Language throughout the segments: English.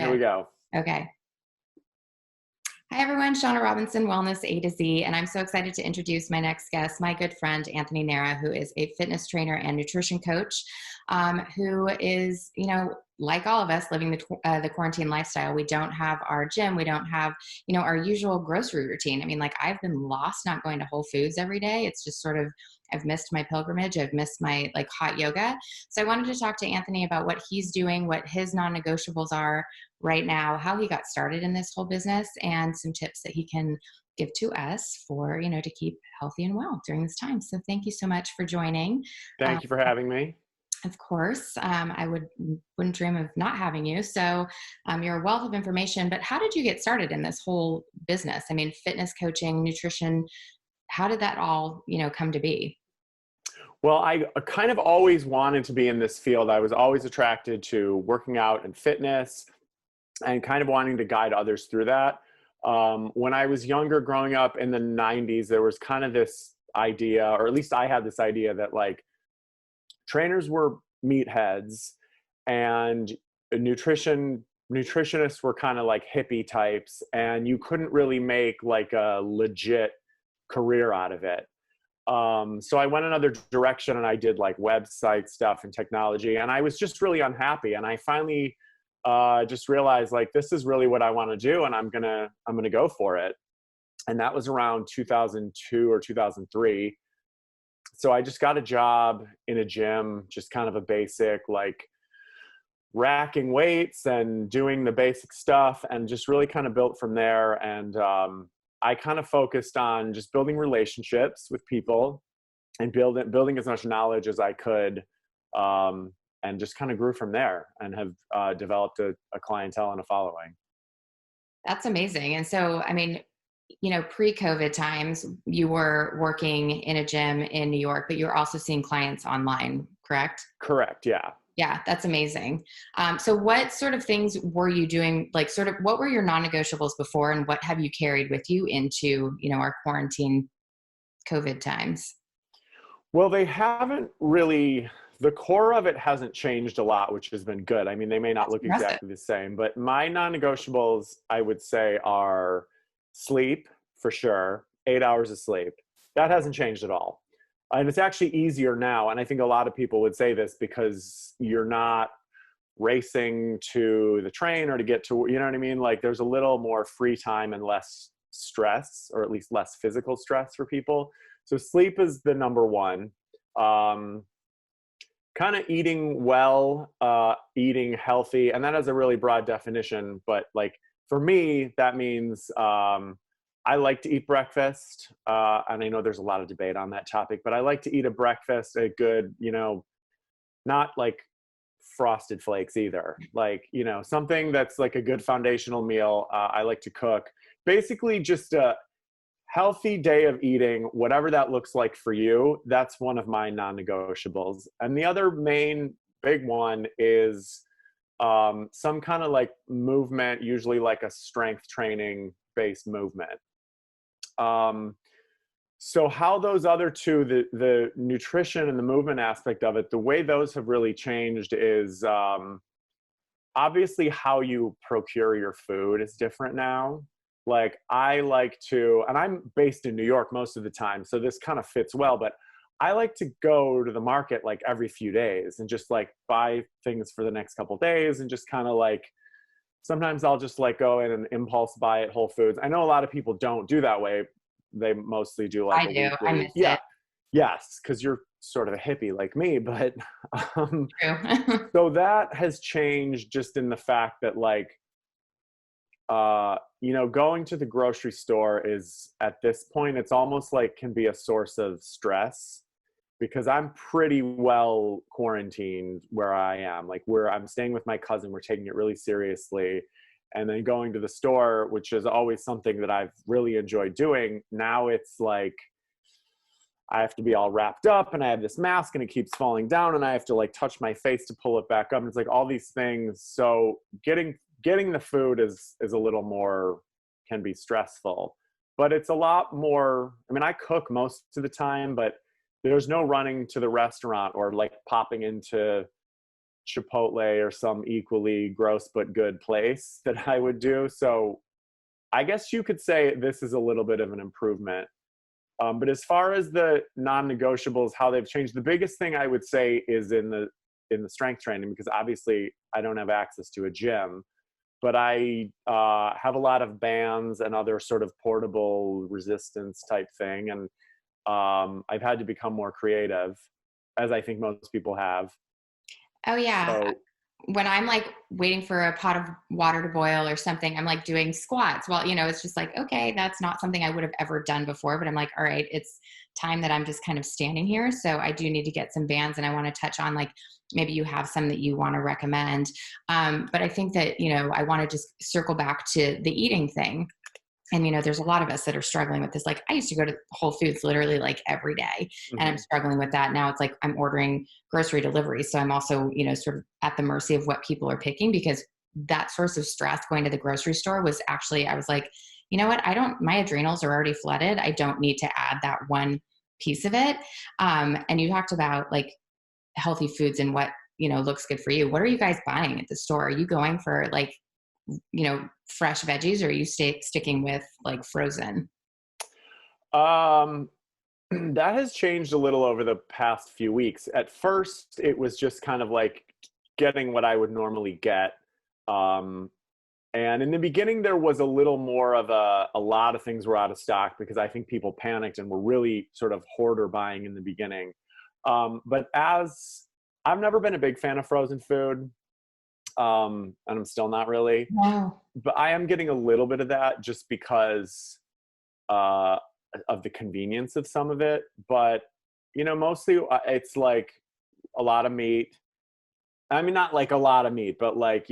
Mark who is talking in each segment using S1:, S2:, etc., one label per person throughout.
S1: Here we go.
S2: Okay. Hi, everyone. Shauna Robinson, Wellness A to Z. And I'm so excited to introduce my next guest, my good friend, Anthony Nehra, who is a fitness trainer and nutrition coach, who is, like all of us living the quarantine lifestyle. We don't have our gym. We don't have, our usual grocery routine. I mean, like I've been lost not going to Whole Foods every day. It's just sort of, I've missed my pilgrimage. I've missed my hot yoga. So I wanted to talk to Anthony about what he's doing, what his non-negotiables are right now, how he got started in this whole business, and some tips that he can give to us for, to keep healthy and well during this time. So thank you so much for joining.
S1: Thank you for having me.
S2: Of course, I wouldn't dream of not having you. So you're a wealth of information, but how did you get started in this whole business? I mean, fitness coaching, nutrition, how did that all, come to be?
S1: Well, I kind of always wanted to be in this field. I was always attracted to working out and fitness and kind of wanting to guide others through that. When I was younger, growing up in the 90s, there was kind of this idea, or at least I had this idea that trainers were meatheads and nutritionists were kind of like hippie types, and you couldn't really make a legit career out of it. So I went another direction and I did website stuff and technology, and I was just really unhappy. And I finally just realized this is really what I want to do, and I'm gonna go for it. And that was around 2002 or 2003. So I just got a job in a gym, just kind of a basic racking weights and doing the basic stuff, and just really kind of built from there. And I kind of focused on just building relationships with people and building as much knowledge as I could, and just kind of grew from there and have developed a clientele and a following.
S2: That's amazing. And so, I mean, pre-COVID times, you were working in a gym in New York, but you were also seeing clients online, correct?
S1: Correct. Yeah.
S2: Yeah, that's amazing. So what sort of things were you doing? What were your non-negotiables before, and what have you carried with you into, our quarantine COVID times?
S1: Well, they haven't really, the core of it hasn't changed a lot, which has been good. I mean, they may not look exactly the same, but my non-negotiables, I would say, are sleep, for sure, 8 hours of sleep. That hasn't changed at all. And it's actually easier now. And I think a lot of people would say this because you're not racing to the train or to get to, you know what I mean? There's a little more free time and less stress, or at least less physical stress for people. So sleep is the number one. Kind of eating well, eating healthy. And that has a really broad definition. But for me, that means I like to eat breakfast, and I know there's a lot of debate on that topic, but I like to eat a breakfast, a good, not Frosted Flakes either, something that's a good foundational meal. I like to cook. Basically just a healthy day of eating, whatever that looks like for you. That's one of my non-negotiables. And the other main big one is some kind of movement, usually a strength training based movement. So how those other two, the nutrition and the movement aspect of it, the way those have really changed is obviously how you procure your food is different now. I like to, and I'm based in New York most of the time, so this kind of fits well, but I like to go to the market every few days and just buy things for the next couple of days, and just kind of sometimes I'll just go in and impulse buy at Whole Foods. I know a lot of people don't do that way. They mostly do
S2: I do. I miss it.
S1: Yes, because you're sort of a hippie like me, but
S2: True.
S1: so that has changed just in the fact that going to the grocery store is, at this point, it's almost can be a source of stress, because I'm pretty well quarantined where I am. I'm staying with my cousin, we're taking it really seriously. And then going to the store, which is always something that I've really enjoyed doing. Now it's I have to be all wrapped up, and I have this mask and it keeps falling down, and I have to touch my face to pull it back up. And it's all these things. So getting the food is a little more, can be stressful, but it's a lot more. I mean, I cook most of the time, but there's no running to the restaurant or popping into Chipotle or some equally gross but good place that I would do. So I guess you could say this is a little bit of an improvement. But as far as the non-negotiables, how they've changed, the biggest thing I would say is in the strength training, because obviously I don't have access to a gym, but I have a lot of bands and other sort of portable resistance type thing. And I've had to become more creative, as I think most people have.
S2: Oh yeah.
S1: So,
S2: When I'm like waiting for a pot of water to boil or something, I'm like doing squats. Well, it's just like, okay, that's not something I would have ever done before, but I'm like, all right, it's time that I'm just kind of standing here. So I do need to get some bands, and I want to touch on like, maybe you have some that you want to recommend. But I think that, I want to just circle back to the eating thing. And, there's a lot of us that are struggling with this. Like, I used to go to Whole Foods literally like every day, and I'm struggling with that. Now it's like I'm ordering grocery delivery. So I'm also, sort of at the mercy of what people are picking, because that source of stress going to the grocery store was actually, I was like, you know what? My adrenals are already flooded. I don't need to add that one piece of it. And you talked about like healthy foods and what, looks good for you. What are you guys buying at the store? Are you going for like, fresh veggies, or are you sticking with like frozen?
S1: that has changed a little over the past few weeks. At first, it was just kind of like getting what I would normally get. And in the beginning, there was a little more of a lot of things were out of stock, because I think people panicked and were really sort of hoarder buying in the beginning. But as I've never been a big fan of frozen food, and I'm still not really.
S2: Wow.
S1: But I am getting a little bit of that just because of the convenience of some of it. But, mostly it's like a lot of meat. I mean, not like a lot of meat, but like,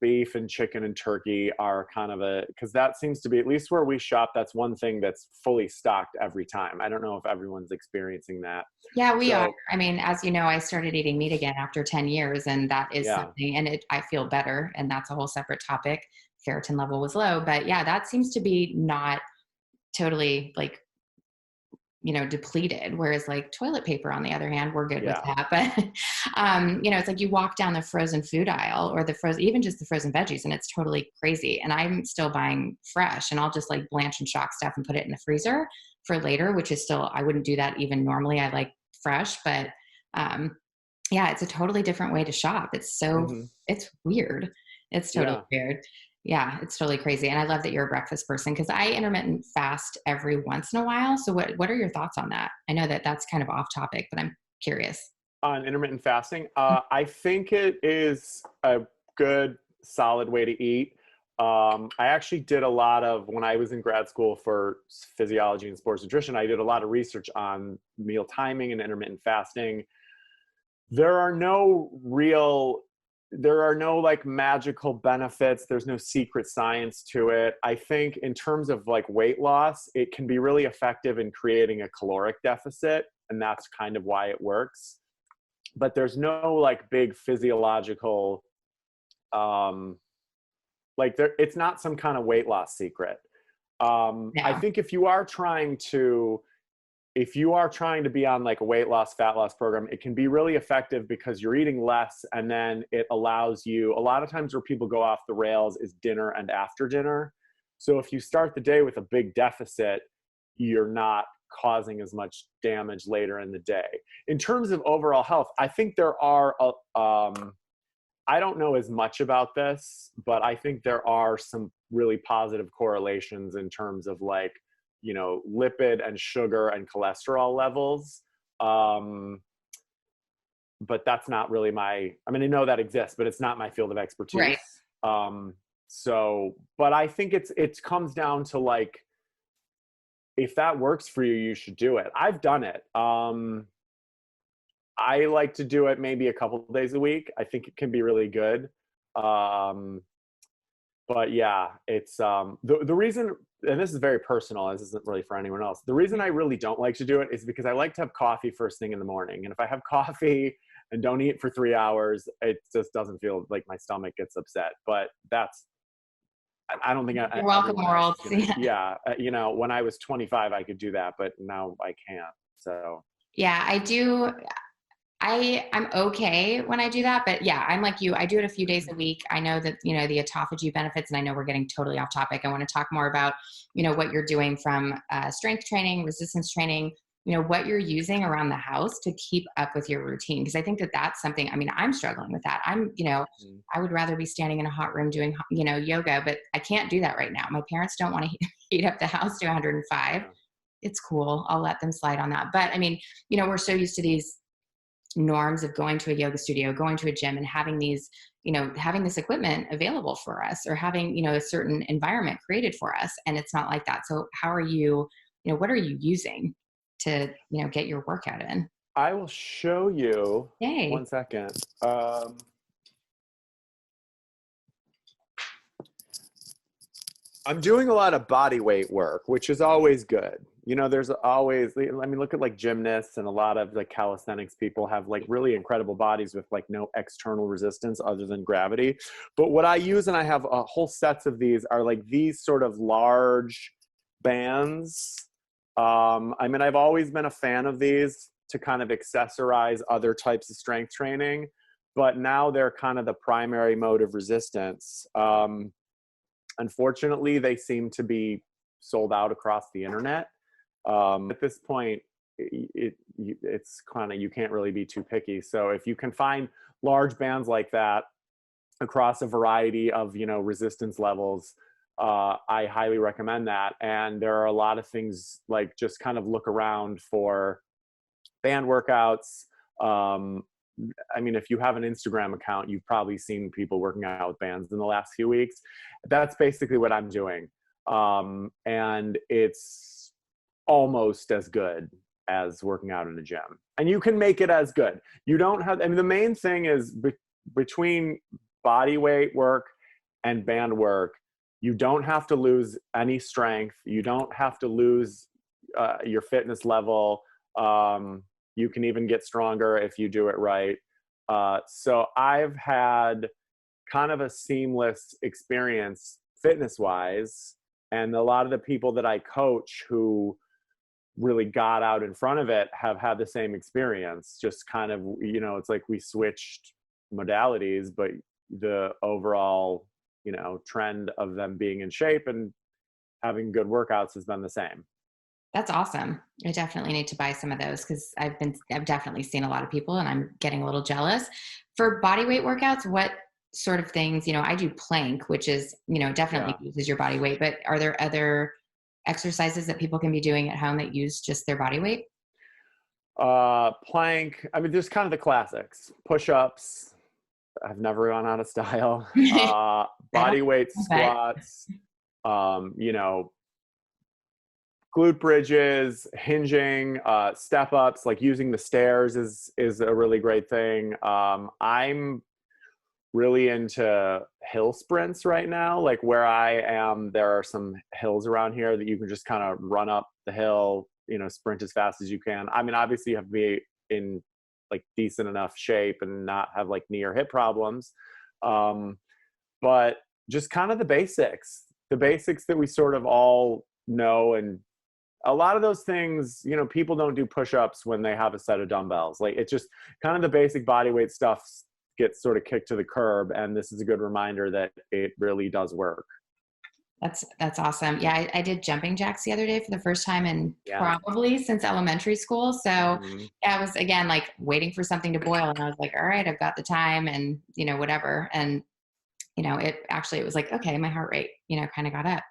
S1: beef and chicken and turkey are kind of because that seems to be, at least where we shop, that's one thing that's fully stocked every time. I don't know if everyone's experiencing that.
S2: Yeah, we are. I mean, as you know, I started eating meat again after 10 years, and that is something, and I feel better, and that's a whole separate topic. Ferritin level was low, but yeah, that seems to be not totally like, depleted. Whereas like toilet paper, on the other hand, we're good with that. But, it's like you walk down the frozen food aisle, or even just the frozen veggies, and it's totally crazy. And I'm still buying fresh, and I'll just like blanch and shock stuff and put it in the freezer for later, which is still, I wouldn't do that even normally. I like fresh, but, yeah, it's a totally different way to shop. It's it's weird. It's totally weird. Yeah, it's totally crazy. And I love that you're a breakfast person, because I intermittent fast every once in a while. So what are your thoughts on that? I know that that's kind of off topic, but I'm curious.
S1: On intermittent fasting, I think it is a good, solid way to eat. I actually did a lot of, when I was in grad school for physiology and sports nutrition, I did a lot of research on meal timing and intermittent fasting. There are no like magical benefits. There's no secret science to it. I think in terms of like weight loss, it can be really effective in creating a caloric deficit, and that's kind of why it works. But there's no like big physiological, it's not some kind of weight loss secret. I think if you are trying to be on like a weight loss, fat loss program, it can be really effective because you're eating less, and then it allows you, a lot of times where people go off the rails is dinner and after dinner. So if you start the day with a big deficit, you're not causing as much damage later in the day. In terms of overall health, I think there are, I don't know as much about this, but I think there are some really positive correlations in terms of like, lipid and sugar and cholesterol levels. But that's not really I mean, I know that exists, but it's not my field of expertise.
S2: Right.
S1: But I think it comes down to like, if that works for you, you should do it. I've done it. I like to do it maybe a couple of days a week. I think it can be really good. But yeah, it's the reason, and this is very personal, this isn't really for anyone else. The reason I really don't like to do it is because I like to have coffee first thing in the morning. And if I have coffee and don't eat for 3 hours, it just doesn't feel like my stomach gets upset. But I don't think
S2: You're welcome, world.
S1: When I was 25, I could do that, but now I can't. So
S2: yeah, I do. I'm okay when I do that, but yeah, I'm like you. I do it a few days a week. I know that, the autophagy benefits, and I know we're getting totally off topic. I want to talk more about, what you're doing from strength training, resistance training, what you're using around the house to keep up with your routine. Because I think that that's something, I mean, I'm struggling with that.
S1: Mhm.
S2: I would rather be standing in a hot room doing, yoga, but I can't do that right now. My parents don't want to heat up the house to 105.
S1: Yeah.
S2: It's cool. I'll let them slide on that. But I mean, we're so used to these norms of going to a yoga studio, going to a gym, and having these, having this equipment available for us, or having, a certain environment created for us. And it's not like that. So how are you, what are you using to, get your workout in?
S1: I will show you.
S2: Yay.
S1: 1 second. I'm doing a lot of body weight work, which is always good. There's always, I mean, look at like gymnasts and a lot of like calisthenics people have like really incredible bodies with like no external resistance other than gravity. But what I use, and I have a whole sets of these, are like these sort of large bands. I mean, I've always been a fan of these to kind of accessorize other types of strength training, but now they're kind of the primary mode of resistance. Unfortunately, they seem to be sold out across the internet. At this point, it's kind of, you can't really be too picky. So if you can find large bands like that across a variety of, resistance levels, I highly recommend that. And there are a lot of things, like just kind of look around for band workouts. I mean, if you have an Instagram account, you've probably seen people working out with bands in the last few weeks. That's basically what I'm doing. And it's almost as good as working out in a gym. And you can make it as good. You don't have, I mean, the main thing is between body weight work and band work, you don't have to lose any strength. You don't have to lose your fitness level. You can even get stronger if you do it right. So I've had kind of a seamless experience fitness-wise. And a lot of the people that I coach who really got out in front of it have had the same experience. Just kind of, it's like we switched modalities, but the overall, trend of them being in shape and having good workouts has been the same.
S2: That's awesome. I definitely need to buy some of those, because I've definitely seen a lot of people and I'm getting a little jealous. For body weight workouts, what sort of things, I do plank, which is, definitely
S1: Yeah.
S2: uses your body weight, but are there other exercises that people can be doing at home that use just their body weight?
S1: Plank, I mean, there's kind of the classics. Push-ups, I've never run out of style. Body weight squats, glute bridges, hinging, step ups, like using the stairs is a really great thing. I'm really into hill sprints right now. Like where I am, there are some hills around here that you can just kind of run up the hill, sprint as fast as you can. I mean, obviously you have to be in like decent enough shape and not have like knee or hip problems. But just kind of the basics that we sort of all know. And a lot of those things, people don't do push-ups when they have a set of dumbbells. Like it's just kind of the basic body weight stuff gets sort of kicked to the curb. And this is a good reminder that it really does work.
S2: That's awesome. Yeah, I did jumping jacks the other day for the first time in
S1: Yeah.
S2: probably since elementary school. So
S1: Mhm.
S2: I was, again, like waiting for something to boil, and I was like, all right, I've got the time, and whatever. And it was like, okay, my heart rate, kind of got up.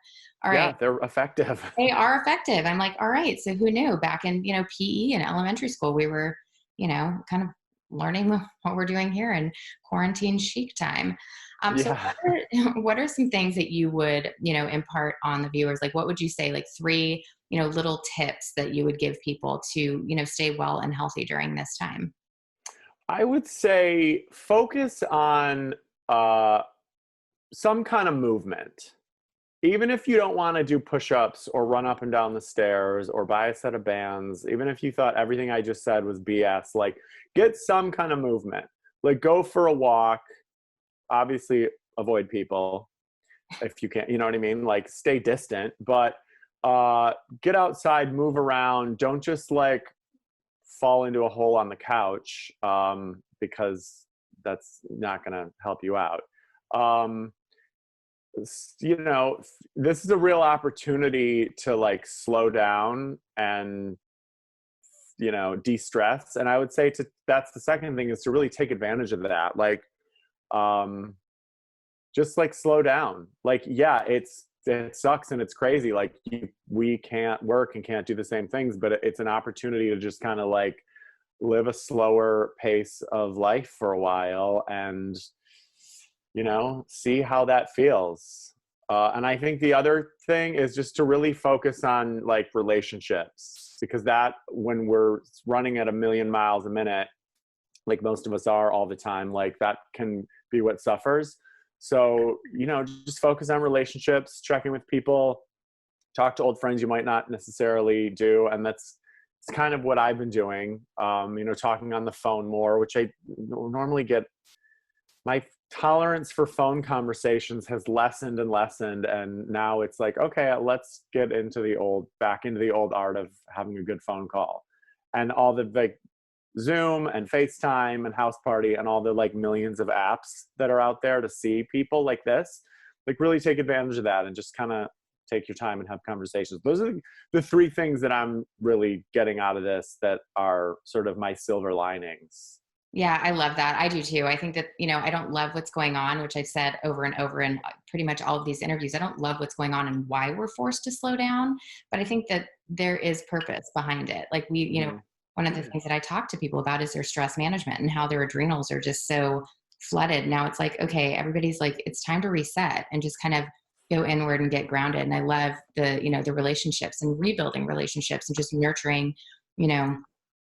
S2: All right.
S1: Yeah, they're effective.
S2: They are effective. I'm like, all right. So who knew back in, PE and elementary school, we were, kind of learning what we're doing here in quarantine chic time. So
S1: Yeah.
S2: what are some things that you would, impart on the viewers? Like, what would you say, like 3, little tips that you would give people to, stay well and healthy during this time?
S1: I would say focus on uh, some kind of movement. Even if you don't want to do push-ups or run up and down the stairs or buy a set of bands, even if you thought everything I just said was BS, like get some kind of movement. Like go for a walk. Obviously avoid people if you can't, you know what I mean? Like stay distant, but get outside, move around. Don't just like fall into a hole on the couch, because that's not going to help you out. You know, this is a real opportunity to like slow down and, you know, de-stress. And I would say that's the second thing, is to really take advantage of that. Like, just like slow down. Like, yeah, it sucks and it's crazy. Like we can't work and can't do the same things, but it's an opportunity to just kind of like live a slower pace of life for a while and, you know, see how that feels. And I think the other thing is just to really focus on like relationships, because that, when we're running at 1,000,000 miles a minute, like most of us are all the time, like that can be what suffers. So, you know, just focus on relationships, checking with people, talk to old friends you might not necessarily do. And it's kind of what I've been doing, you know, talking on the phone more, which I normally get. My tolerance for phone conversations has lessened and lessened. And now it's like, okay, let's get back into the old art of having a good phone call. And all the like Zoom and FaceTime and House Party and all the like millions of apps that are out there to see people like this, like really take advantage of that and just kind of take your time and have conversations. Those are the three things that I'm really getting out of this that are sort of my silver linings.
S2: Yeah, I love that. I do too. I think that, you know, I don't love what's going on, which I've said over and over in pretty much all of these interviews. I don't love what's going on and why we're forced to slow down, but I think that there is purpose behind it. Like you know, one of the things that I talk to people about is their stress management and how their adrenals are just so flooded. Now it's like, okay, everybody's like, it's time to reset and just kind of go inward and get grounded. And I love the, you know, the relationships and rebuilding relationships and just nurturing, you know,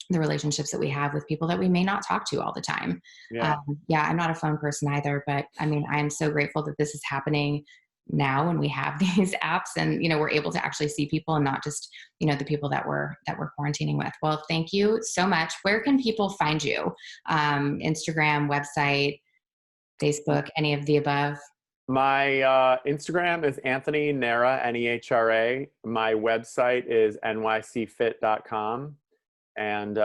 S2: the relationships that we have with people that we may not talk to all the time.
S1: Yeah.
S2: I'm not a phone person either, but I mean, I am so grateful that this is happening now when we have these apps and, you know, we're able to actually see people and not just, you know, the people that we're quarantining with. Well, thank you so much. Where can people find you? Instagram, website, Facebook, any of the above?
S1: My Instagram is Anthony Nehra, Nehra. My website is nycfit.com. And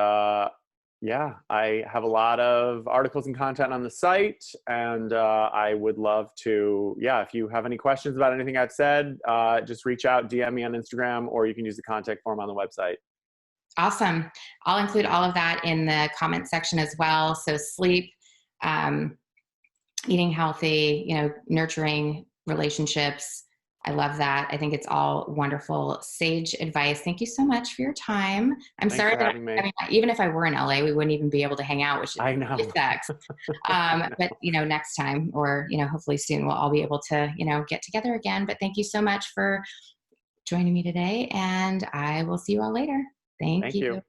S1: yeah, I have a lot of articles and content on the site. And I would love to, yeah, if you have any questions about anything I've said, just reach out, DM me on Instagram, or you can use the contact form on the website.
S2: Awesome. I'll include all of that in the comment section as well. So sleep, eating healthy, you know, nurturing relationships. I love that. I think it's all wonderful, sage advice. Thank you so much for your time.
S1: Thanks
S2: sorry that
S1: I mean,
S2: even if I were in LA, we wouldn't even be able to hang out, which
S1: I know.
S2: sucks. But you know, next time, or you know, hopefully soon, we'll all be able to, you know, get together again. But thank you so much for joining me today, and I will see you all later. Thank you.